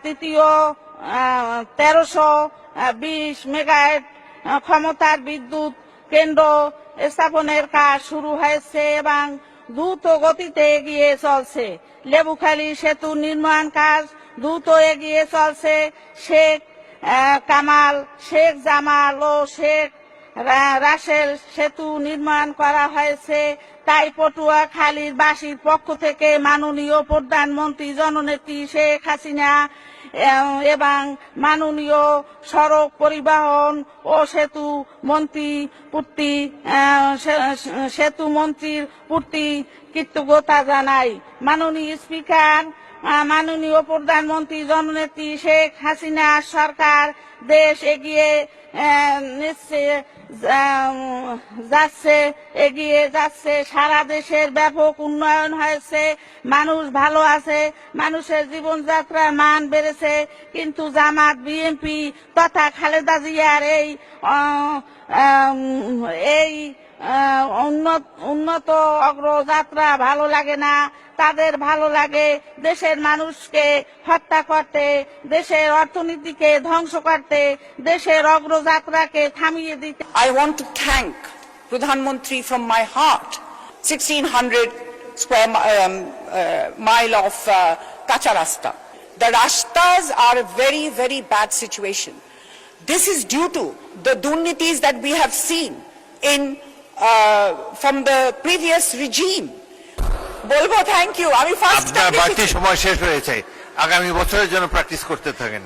তৃতীয় 1320 মেগাওয়াট ক্ষমতার বিদ্যুৎ কেন্দ্র স্থাপনের কাজ শুরু হয়েছে এবং দ্রুত গতিতে এগিয়ে চলছে। লেবুখালী সেতু নির্মাণ কাজ দ্রুত এগিয়ে চলছে। শেখ কামাল, শেখ জামাল ও শেখ রাসেল সেতু নির্মাণ করা হয়েছে। তাই পটুয়াখালীর বাসীর পক্ষ থেকে মাননীয় প্রধানমন্ত্রী জননেত্রী শেখ হাসিনা এবং মাননীয় সড়ক পরিবহন ও সেতু মন্ত্রীর প্রতি কৃতজ্ঞতা জানাই। মাননীয় স্পিকার, মাননীয় প্রধানমন্ত্রী জননেত্রী শেখ হাসিনা সরকার দেশ এগিয়ে যাচ্ছে। সারা দেশের ব্যাপক উন্নয়ন হয়েছে, মানুষ ভালো আছে, মানুষের জীবনযাত্রার মান বেড়েছে। কিন্তু জামাত, বিএনপি তথা খালেদা জিয়ার এই উন্নত অগ্রযাত্রা ভালো লাগে না। তাদের ভালো লাগে দেশের মানুষকে হত্যা করতে, দেশের অর্থনীতিকে ধ্বংস করতে, দেশের অগ্রযাত্রাকে থামিয়ে দিতে। I want to thank Pradhan Mantri from my heart. 1600 square mile of kacha rasta. The rastas are a very, very bad situation. This is due to the durnitis that we have seen from the previous regime. বলবো thank you. আমি first আপনার বাড়তি সময় শেষ হয়েছে, আগামী বছরের জন্য প্র্যাকটিস করতে থাকেন।